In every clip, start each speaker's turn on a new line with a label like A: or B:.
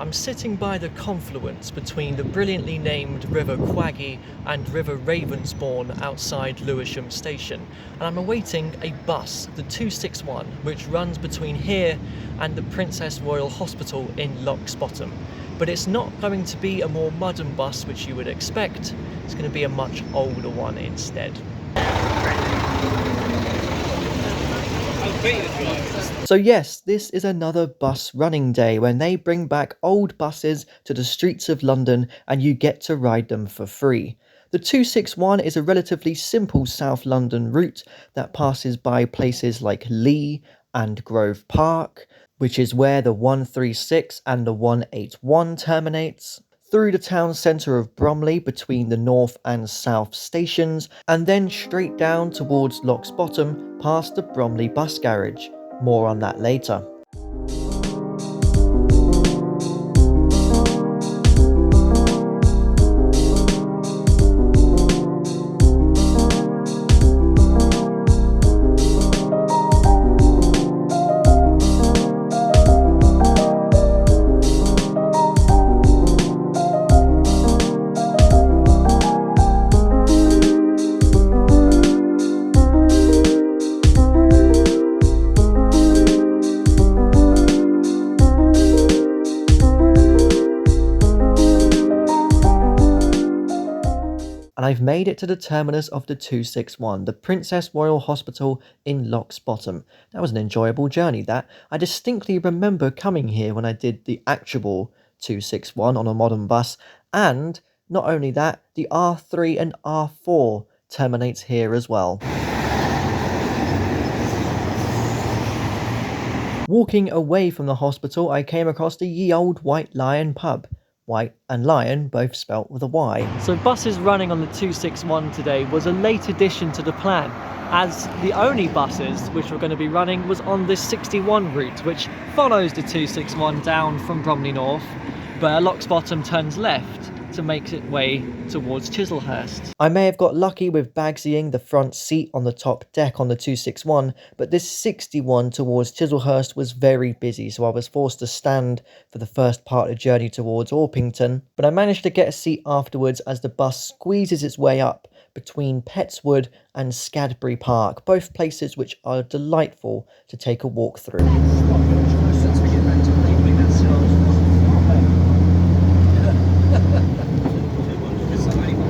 A: I'm sitting by the confluence between the brilliantly named River Quaggy and River Ravensbourne outside Lewisham station, and I'm awaiting a bus, the 261, which runs between here and the Princess Royal Hospital in Locksbottom. But it's not going to be a more modern bus which you would expect, it's going to be a much older one instead. So yes, this is another bus running day when they bring back old buses to the streets of London and you get to ride them for free. The 261 is a relatively simple South London route that passes by places like Lee and Grove Park, which is where the 136 and the 181 terminates, through the town centre of Bromley between the North and South stations, and then straight down towards Locksbottom past the Bromley Bus Garage. More on that later. And I've made it to the terminus of the 261, the Princess Royal Hospital in Locksbottom. That was an enjoyable journey, that. I distinctly remember coming here when I did the actual 261 on a modern bus, and not only that, the R3 and R4 terminates here as well. Walking away from the hospital, I came across the Ye Old White Lion pub. White and Lion, both spelt with a Y. So buses running on the 261 today was a late addition to the plan, as the only buses which were going to be running was on this 61 route, which follows the 261 down from Bromley North, but Locksbottom turns left to make its way towards Chislehurst. I may have got lucky with bagsying the front seat on the top deck on the 261, but this 61 towards Chislehurst was very busy, so I was forced to stand for the first part of the journey towards Orpington, but I managed to get a seat afterwards as the bus squeezes its way up between Pettswood and Scadbury Park, both places which are delightful to take a walk through.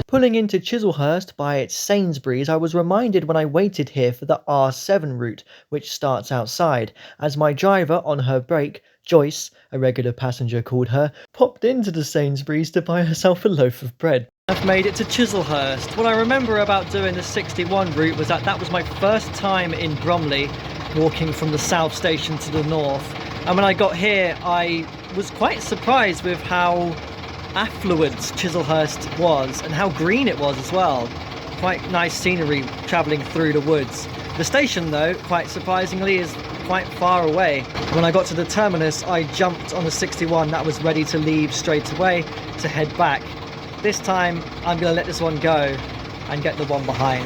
A: Pulling into Chislehurst by its Sainsbury's, I was reminded when I waited here for the R7 route, which starts outside, as my driver, on her break, Joyce, a regular passenger called her, popped into the Sainsbury's to buy herself a loaf of bread. I've made it to Chislehurst. What I remember about doing the 61 route was that was my first time in Bromley, walking from the south station to the north. And when I got here, I was quite surprised with how affluent Chislehurst was and how green it was as well. Quite nice scenery travelling through the woods. The station though, quite surprisingly, is quite far away. When I got to the terminus, I jumped on the 61 that was ready to leave straight away to head back. This time I'm going to let this one go and get the one behind.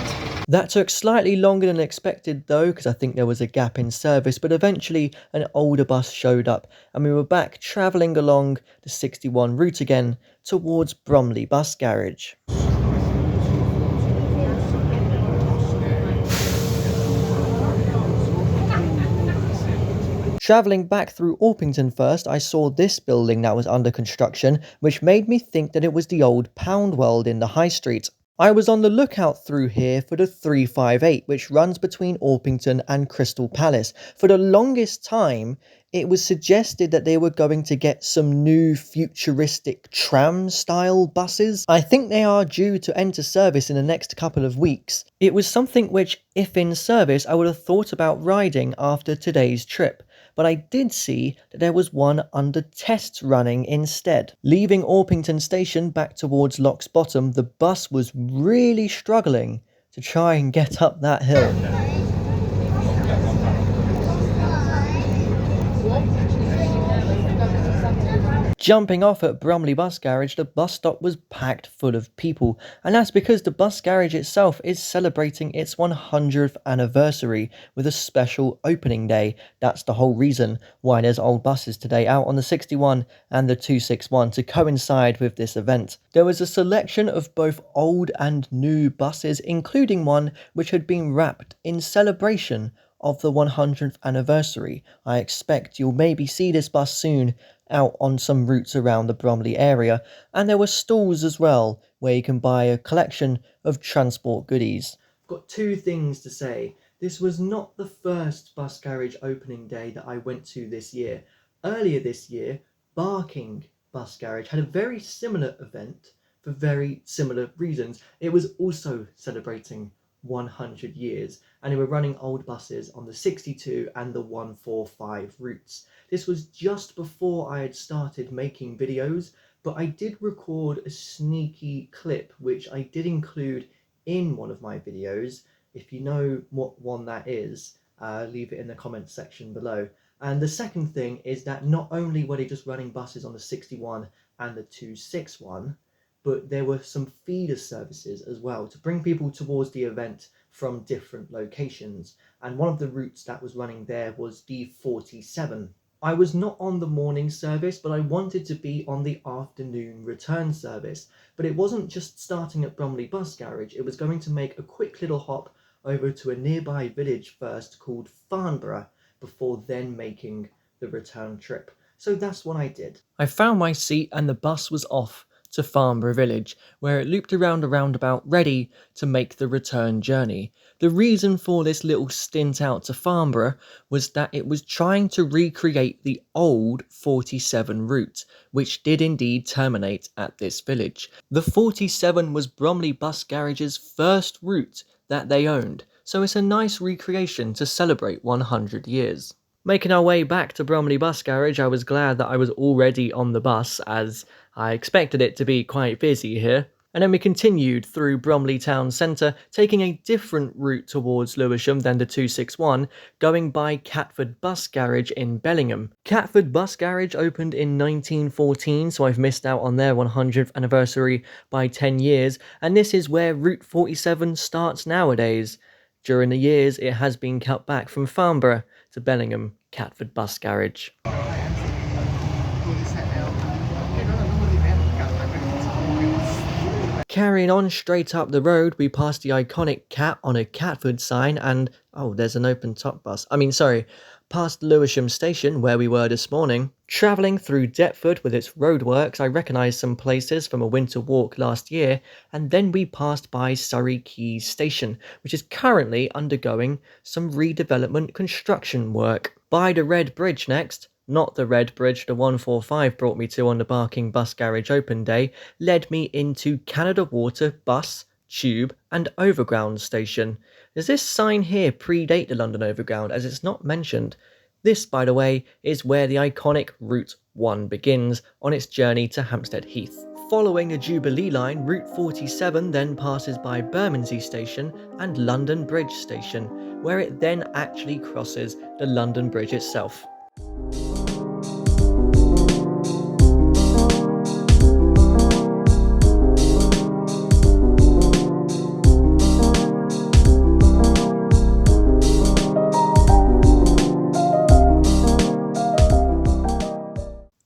A: That took slightly longer than expected though, because I think there was a gap in service, but eventually an older bus showed up and we were back travelling along the 61 route again towards Bromley Bus Garage. Travelling back through Orpington first, I saw this building that was under construction, which made me think that it was the old Pound World in the High Street. I was on the lookout through here for the 358, which runs between Orpington and Crystal Palace. For the longest time, it was suggested that they were going to get some new futuristic tram-style buses. I think they are due to enter service in the next couple of weeks. It was something which, if in service, I would have thought about riding after today's trip. But I did see that there was one under test running instead. Leaving Orpington Station back towards Locksbottom, the bus was really struggling to try and get up that hill. Jumping off at Bromley Bus Garage, the bus stop was packed full of people, and that's because the bus garage itself is celebrating its 100th anniversary with a special opening day. That's the whole reason why there's old buses today out on the 61 and the 261 to coincide with this event. There was a selection of both old and new buses, including one which had been wrapped in celebration of the 100th anniversary. I expect you'll maybe see this bus soon out on some routes around the Bromley area, and there were stalls as well where you can buy a collection of transport goodies. I've got two things to say. This was not the first bus garage opening day that I went to this year. Earlier this year, Barking Bus Garage had a very similar event for very similar reasons. It was also celebrating 100 years, and they were running old buses on the 62 and the 145 routes. This was just before I had started making videos, but I did record a sneaky clip which I did include in one of my videos. If you know what one that is, leave it in the comments section below. And the second thing is that not only were they just running buses on the 61 and the 261, but there were some feeder services as well to bring people towards the event from different locations. And one of the routes that was running there was the 47. I was not on the morning service, but I wanted to be on the afternoon return service. But it wasn't just starting at Bromley Bus Garage, it was going to make a quick little hop over to a nearby village first called Farnborough, before then making the return trip. So that's what I did. I found my seat and the bus was off to Farnborough Village, where it looped around a roundabout ready to make the return journey. The reason for this little stint out to Farnborough was that it was trying to recreate the old 47 route, which did indeed terminate at this village. The 47 was Bromley Bus Garage's first route that they owned, so it's a nice recreation to celebrate 100 years. Making our way back to Bromley Bus Garage, I was glad that I was already on the bus, as I expected it to be quite busy here. And then we continued through Bromley Town Centre, taking a different route towards Lewisham than the 261, going by Catford Bus Garage in Bellingham. Catford Bus Garage opened in 1914, so I've missed out on their 100th anniversary by 10 years, and this is where Route 47 starts nowadays. During the years, it has been cut back from Farnborough to Bellingham Catford Bus Garage. Carrying on straight up the road, we passed the iconic cat on a Catford sign and, oh, there's an open top bus. Past Lewisham station where we were this morning. Travelling through Deptford with its roadworks, I recognised some places from a winter walk last year, and then we passed by Surrey Quays station, which is currently undergoing some redevelopment construction work. By the Red Bridge next. Not the Red Bridge the 145 brought me to on the Barking Bus Garage open day, led me into Canada Water Bus, Tube and Overground station. Does this sign here predate the London Overground, as it's not mentioned? This, by the way, is where the iconic Route 1 begins on its journey to Hampstead Heath. Following a Jubilee line, Route 47 then passes by Bermondsey Station and London Bridge Station, where it then actually crosses the London Bridge itself.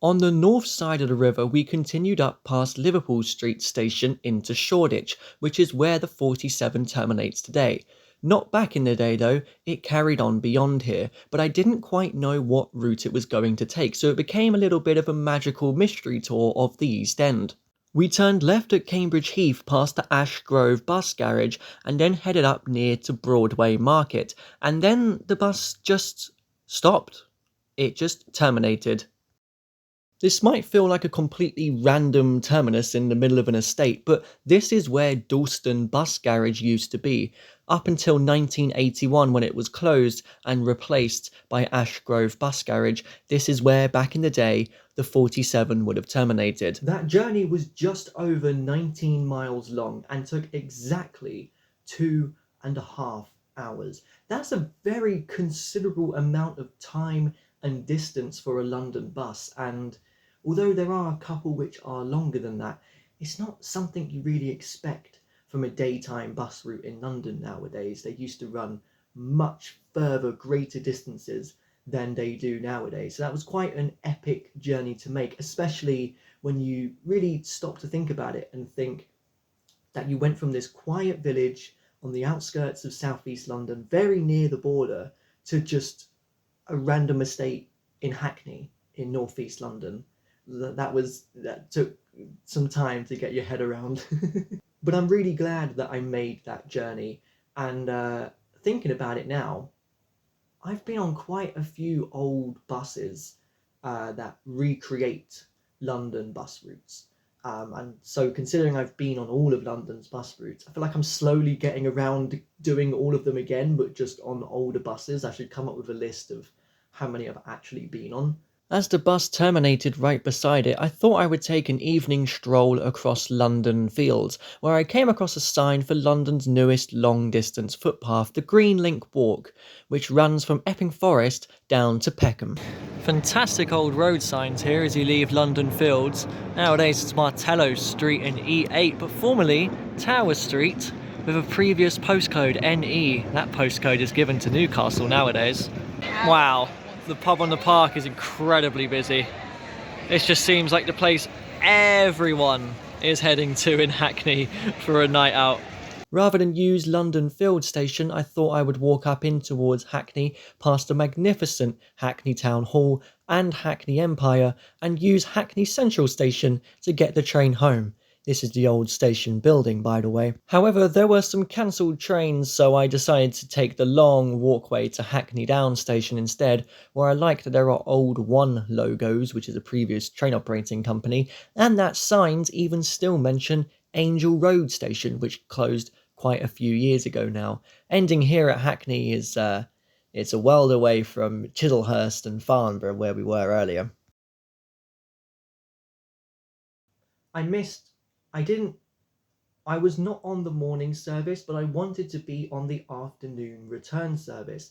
A: On the north side of the river, we continued up past Liverpool Street Station into Shoreditch, which is where the 47 terminates today. Not back in the day though, it carried on beyond here, but I didn't quite know what route it was going to take, so it became a little bit of a magical mystery tour of the East End. We turned left at Cambridge Heath past the Ash Grove Bus Garage and then headed up near to Broadway Market, and then the bus just stopped. It just terminated. This might feel like a completely random terminus in the middle of an estate, but this is where Dalston Bus Garage used to be, up until 1981 when it was closed and replaced by Ash Grove Bus Garage. This is where, back in the day, the 47 would have terminated. That journey was just over 19 miles long and took exactly 2.5 hours. That's a very considerable amount of time and distance for a London bus, and Although there are a couple which are longer than that, it's not something you really expect from a daytime bus route in London nowadays. They used to run much further, greater distances than they do nowadays. So that was quite an epic journey to make, especially when you really stop to think about it and think that you went from this quiet village on the outskirts of southeast London, very near the border, to just a random estate in Hackney in northeast London. That took some time to get your head around. But I'm really glad that I made that journey. And thinking about it now, I've been on quite a few old buses that recreate London bus routes. And so, considering I've been on all of London's bus routes, I feel like I'm slowly getting around doing all of them again, but just on older buses. I should come up with a list of how many I've actually been on. As the bus terminated right beside it, I thought I would take an evening stroll across London Fields, where I came across a sign for London's newest long-distance footpath, the Green Link Walk, which runs from Epping Forest down to Peckham. Fantastic old road signs here as you leave London Fields. Nowadays it's Martello Street and E8, but formerly Tower Street, with a previous postcode NE. That postcode is given to Newcastle nowadays. Wow, the pub on the park is incredibly busy. It just seems like the place everyone is heading to in Hackney for a night out. Rather than use London Field Station, I thought I would walk up in towards Hackney, past the magnificent Hackney Town Hall and Hackney Empire, and use Hackney Central Station to get the train home. This is the old station building, by the way. However, there were some cancelled trains, so I decided to take the long walkway to Hackney Down Station instead, where I like that there are old One logos, which is a previous train operating company, and that signs even still mention Angel Road Station, which closed quite a few years ago now. Ending here at Hackney is it's a world away from Chislehurst and Farnborough, where we were earlier. I was not on the morning service, but I wanted to be on the afternoon return service.